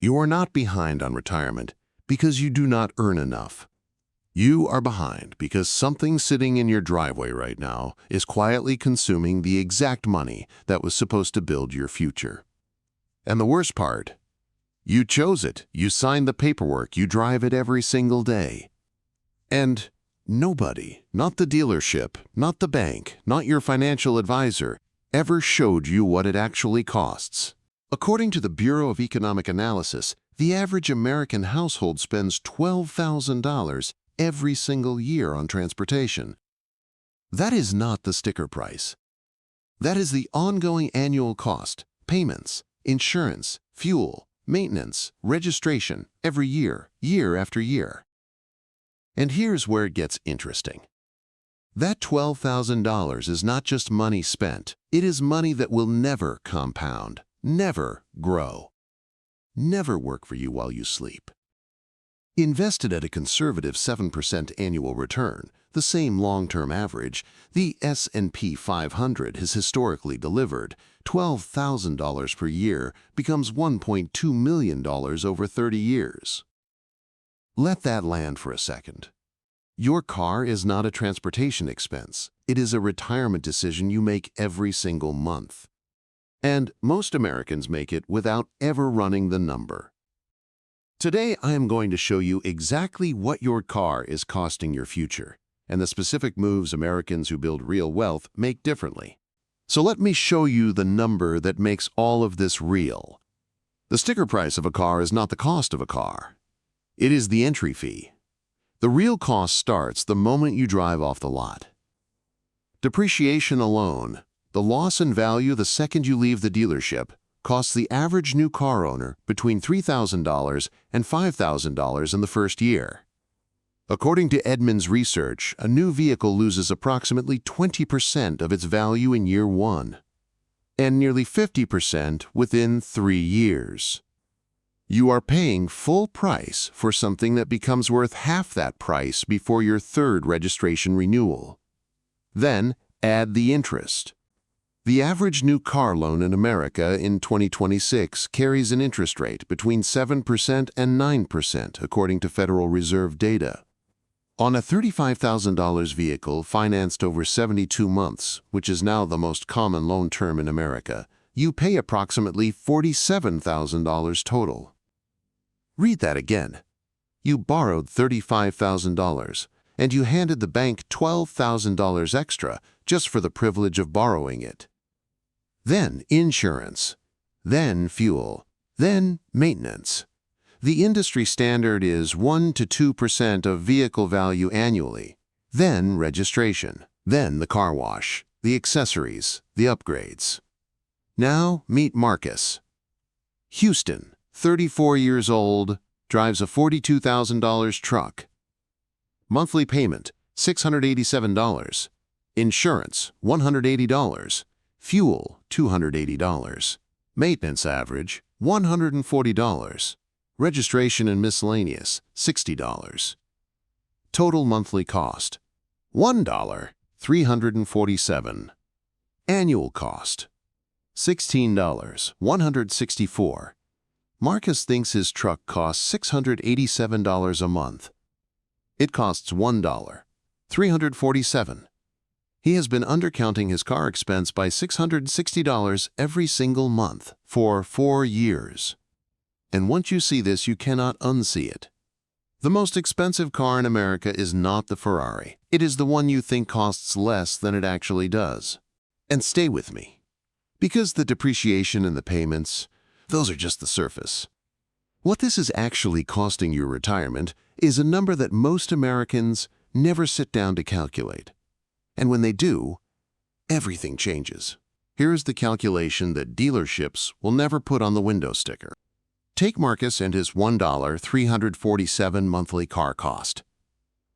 You are not behind on retirement because you do not earn enough. You are behind because something sitting in your driveway right now is quietly consuming the exact money that was supposed to build your future. And the worst part, you chose it, you signed the paperwork, you drive it every single day. And nobody, not the dealership, not the bank, not your financial advisor, ever showed you what it actually costs. According to the Bureau of Economic Analysis, the average American household spends $12,000 every single year on transportation. That is not the sticker price. That is the ongoing annual cost, payments, insurance, fuel, maintenance, registration, every year, year after year. And here's where it gets interesting. That $12,000 is not just money spent. It is money that will never compound, never grow, never work for you while you sleep. Invested at a conservative 7% annual return, the same long-term average, the S&P 500 has historically delivered. $12,000 per year becomes $1.2 million over 30 years. Let that land for a second. Your car is not a transportation expense. It is a retirement decision you make every single month. And most Americans make it without ever running the number. Today, I am going to show you exactly what your car is costing your future and the specific moves Americans who build real wealth make differently. So let me show you the number that makes all of this real. The sticker price of a car is not the cost of a car. It is the entry fee. The real cost starts the moment you drive off the lot. Depreciation alone, the loss in value the second you leave the dealership, costs the average new car owner between $3,000 and $5,000 in the first year. According to Edmunds research, a new vehicle loses approximately 20% of its value in year one, and nearly 50% within 3 years. You are paying full price for something that becomes worth half that price before your third registration renewal. Then add the interest. The average new car loan in America in 2026 carries an interest rate between 7% and 9%, according to Federal Reserve data. On a $35,000 vehicle financed over 72 months, which is now the most common loan term in America, you pay approximately $47,000 total. Read that again. You borrowed $35,000, and you handed the bank $12,000 extra just for the privilege of borrowing it. Then insurance, then fuel, then maintenance. The industry standard is 1 to 2% of vehicle value annually, then registration, then the car wash, the accessories, the upgrades. Now meet Marcus. Houston, 34 years old, drives a $42,000 truck. Monthly payment, $687. Insurance, $180. Fuel, $280. Maintenance average, $140. Registration and miscellaneous, $60. Total monthly cost, $1, $347. Annual cost, $16, $164. Marcus thinks his truck costs $687 a month. It costs $1, $347. He has been undercounting his car expense by $660 every single month for 4 years. And once you see this, you cannot unsee it. The most expensive car in America is not the Ferrari. It is the one you think costs less than it actually does. And stay with me, because the depreciation and the payments, those are just the surface. What this is actually costing your retirement is a number that most Americans never sit down to calculate. And when they do, everything changes. Here is the calculation that dealerships will never put on the window sticker. Take Marcus and his $1, $347 monthly car cost.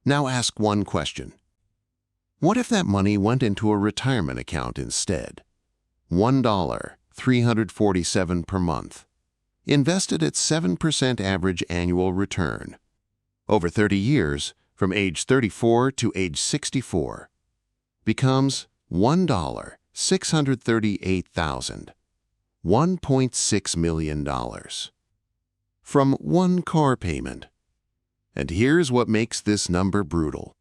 Now ask one question. What if that money went into a retirement account instead? $1, $347 per month. Invested at 7% average annual return. Over 30 years, from age 34 to age 64. Becomes $1, $638,000. $1.6 million. from one car payment. And here's what makes this number brutal.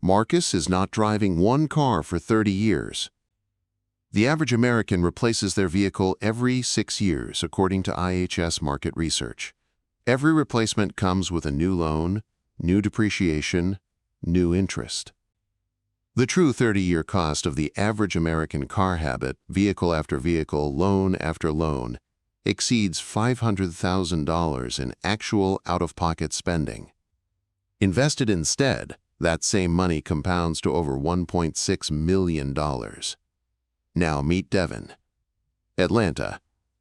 Marcus is not driving one car for 30 years. The average American replaces their vehicle every 6 years, according to IHS market research. Every replacement comes with a new loan, new depreciation, new interest. The true 30-year cost of the average American car habit, vehicle after vehicle, loan after loan, exceeds $500,000 in actual out-of-pocket spending. Invested instead, that same money compounds to over $1.6 million. Now meet Devin. Atlanta,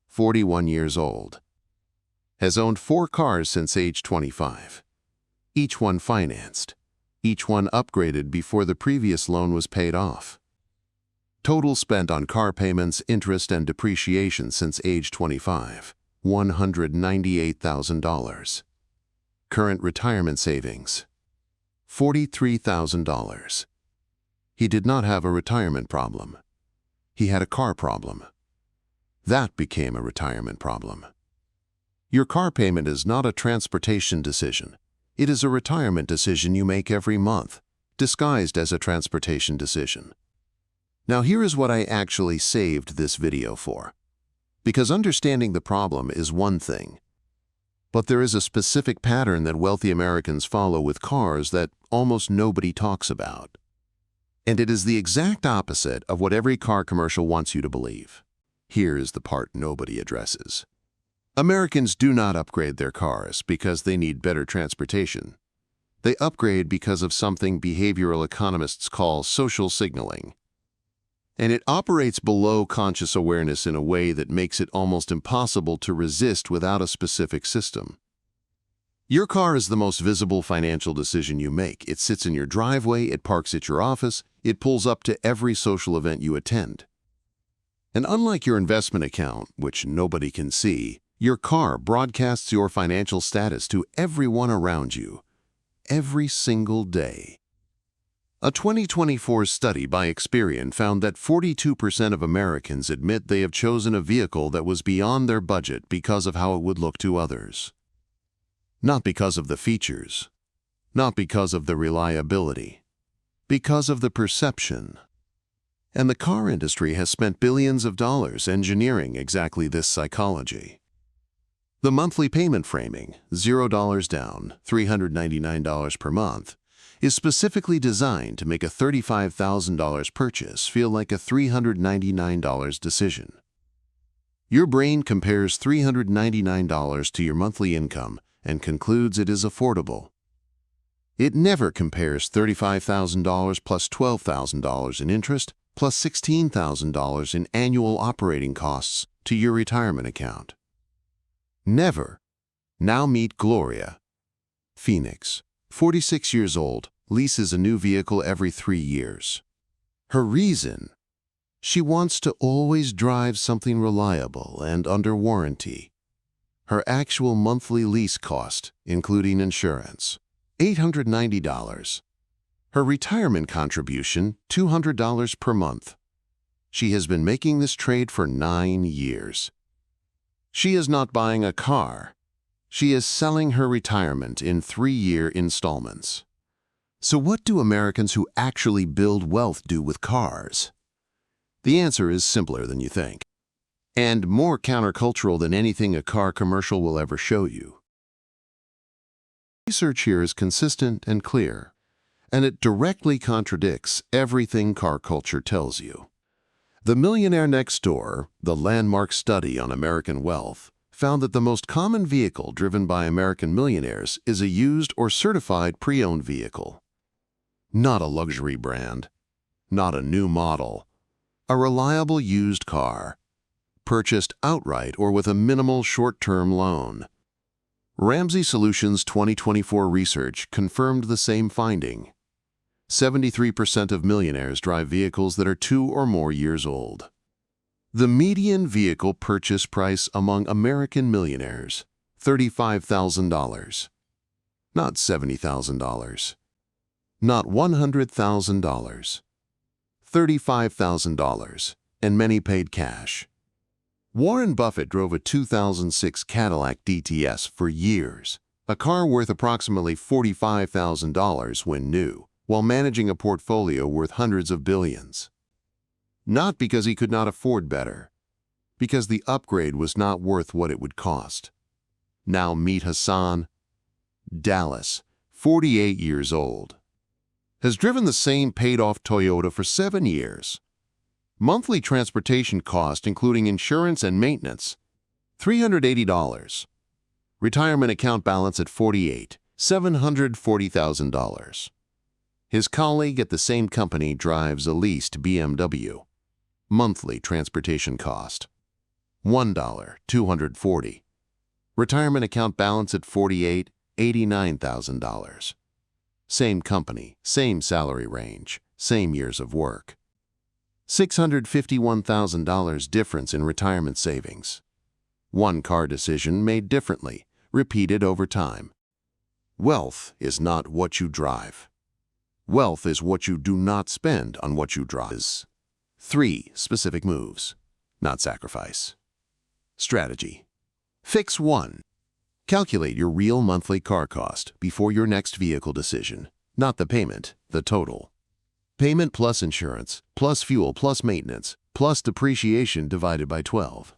41 years old. Has owned 4 cars since age 25. Each one financed. Each one upgraded before the previous loan was paid off. Total spent on car payments, interest, and depreciation since age 25, $198,000. Current retirement savings, $43,000. He did not have a retirement problem. He had a car problem. That became a retirement problem. Your car payment is not a transportation decision. It is a retirement decision you make every month, disguised as a transportation decision. Now here is what I actually saved this video for. Because understanding the problem is one thing, but there is a specific pattern that wealthy Americans follow with cars that almost nobody talks about. And it is the exact opposite of what every car commercial wants you to believe. Here is the part nobody addresses. Americans do not upgrade their cars because they need better transportation. They upgrade because of something behavioral economists call social signaling. And it operates below conscious awareness in a way that makes it almost impossible to resist without a specific system. Your car is the most visible financial decision you make. It sits in your driveway, it parks at your office, it pulls up to every social event you attend. And unlike your investment account, which nobody can see, your car broadcasts your financial status to everyone around you, every single day. A 2024 study by Experian found that 42% of Americans admit they have chosen a vehicle that was beyond their budget because of how it would look to others. Not because of the features, not because of the reliability, because of the perception. And the car industry has spent billions of dollars engineering exactly this psychology. The monthly payment framing, $0 down, $399 per month, is specifically designed to make a $35,000 purchase feel like a $399 decision. Your brain compares $399 to your monthly income and concludes it is affordable. It never compares $35,000 plus $12,000 in interest plus $16,000 in annual operating costs to your retirement account. Never. Now meet Gloria. Phoenix, 46 years old, leases a new vehicle every 3 years. Her reason? She wants to always drive something reliable and under warranty. Her actual monthly lease cost, including insurance, $890. Her retirement contribution, $200 per month. She has been making this trade for 9 years. She is not buying a car. She is selling her retirement in 3-year installments. So what do Americans who actually build wealth do with cars? The answer is simpler than you think, and more countercultural than anything a car commercial will ever show you. Research here is consistent and clear, and it directly contradicts everything car culture tells you. The Millionaire Next Door, the landmark study on American wealth, found that the most common vehicle driven by American millionaires is a used or certified pre-owned vehicle. Not a luxury brand, not a new model, a reliable used car, purchased outright or with a minimal short-term loan. Ramsey Solutions 2024 research confirmed the same finding. 73% of millionaires drive vehicles that are 2 or more years old. The median vehicle purchase price among American millionaires, $35,000. Not $70,000. Not $100,000. $35,000, and many paid cash. Warren Buffett drove a 2006 Cadillac DTS for years, a car worth approximately $45,000 when new, while managing a portfolio worth hundreds of billions. Not because he could not afford better, because the upgrade was not worth what it would cost. Now meet Hassan. Dallas, 48 years old. Has driven the same paid-off Toyota for 7 years. Monthly transportation cost, including insurance and maintenance, $380. Retirement account balance at $740,000. His colleague at the same company drives a leased BMW. Monthly transportation cost, $1,240. Retirement account balance at $89,000. Same company, same salary range, same years of work. $651,000 difference in retirement savings. One car decision made differently, repeated over time. Wealth is not what you drive. Wealth is what you do not spend on what you drive. 3 specific moves, not sacrifice. Strategy. Fix 1. Calculate your real monthly car cost before your next vehicle decision, not the payment, the total. Payment plus insurance, plus fuel plus maintenance, plus depreciation divided by 12.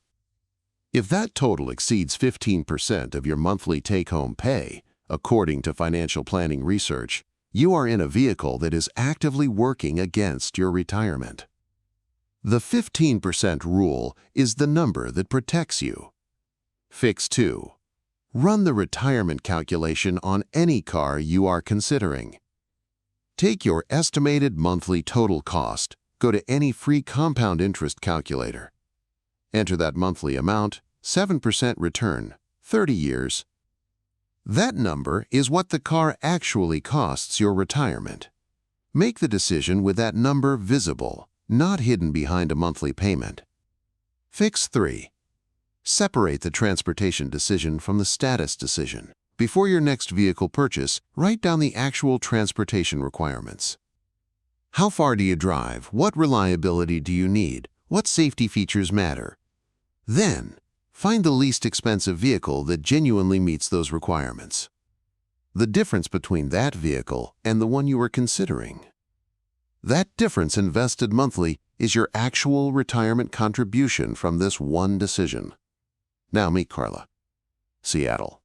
If that total exceeds 15% of your monthly take-home pay, according to financial planning research, you are in a vehicle that is actively working against your retirement. The 15% rule is the number that protects you. Fix 2. Run the retirement calculation on any car you are considering. Take your estimated monthly total cost, go to any free compound interest calculator. Enter that monthly amount, 7% return, 30 years. That number is what the car actually costs your retirement. Make the decision with that number visible, not hidden behind a monthly payment. Fix 3. Separate the transportation decision from the status decision. Before your next vehicle purchase, write down the actual transportation requirements. How far do you drive? What reliability do you need? What safety features matter? Then, find the least expensive vehicle that genuinely meets those requirements. The difference between that vehicle and the one you are considering. That difference invested monthly is your actual retirement contribution from this one decision. Now meet Carla. Seattle.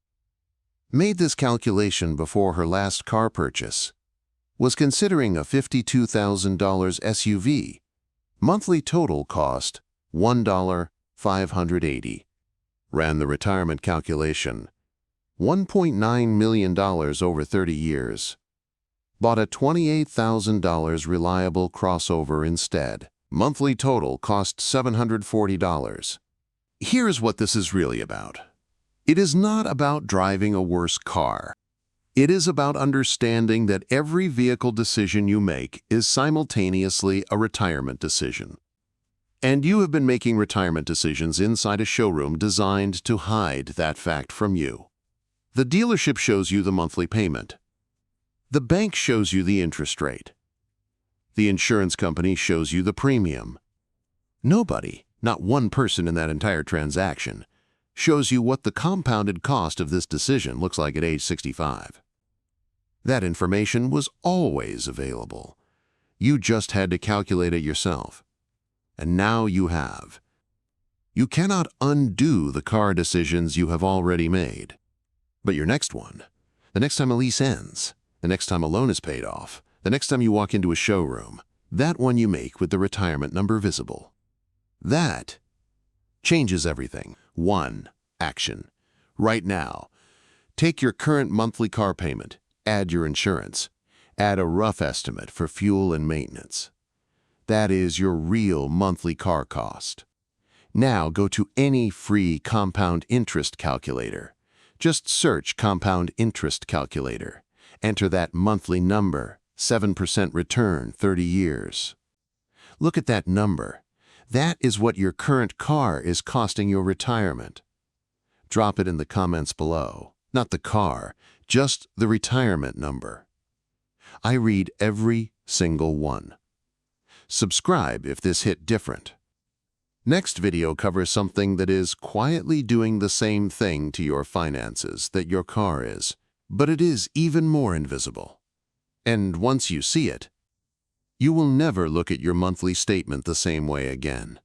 Made this calculation before her last car purchase. Was considering a $52,000 SUV. Monthly total cost, $1,580. Ran the retirement calculation. $1.9 million over 30 years. Bought a $28,000 reliable crossover instead. Monthly total cost $740. Here's what this is really about. It is not about driving a worse car. It is about understanding that every vehicle decision you make is simultaneously a retirement decision. And you have been making retirement decisions inside a showroom designed to hide that fact from you. The dealership shows you the monthly payment. The bank shows you the interest rate. The insurance company shows you the premium. Nobody, not one person in that entire transaction, shows you what the compounded cost of this decision looks like at age 65. That information was always available. You just had to calculate it yourself. And now you have. You cannot undo the car decisions you have already made. But your next one, the next time a lease ends, the next time a loan is paid off, the next time you walk into a showroom, that one you make with the retirement number visible. That changes everything. 1. Action. Right now, take your current monthly car payment, add your insurance, add a rough estimate for fuel and maintenance. That is your real monthly car cost. Now go to any free compound interest calculator. Just search compound interest calculator. Enter that monthly number, 7% return, 30 years. Look at that number. That is what your current car is costing your retirement. Drop it in the comments below. Not the car, just the retirement number. I read every single one. Subscribe if this hit different. Next video covers something that is quietly doing the same thing to your finances that your car is, but it is even more invisible. And once you see it, you will never look at your monthly statement the same way again.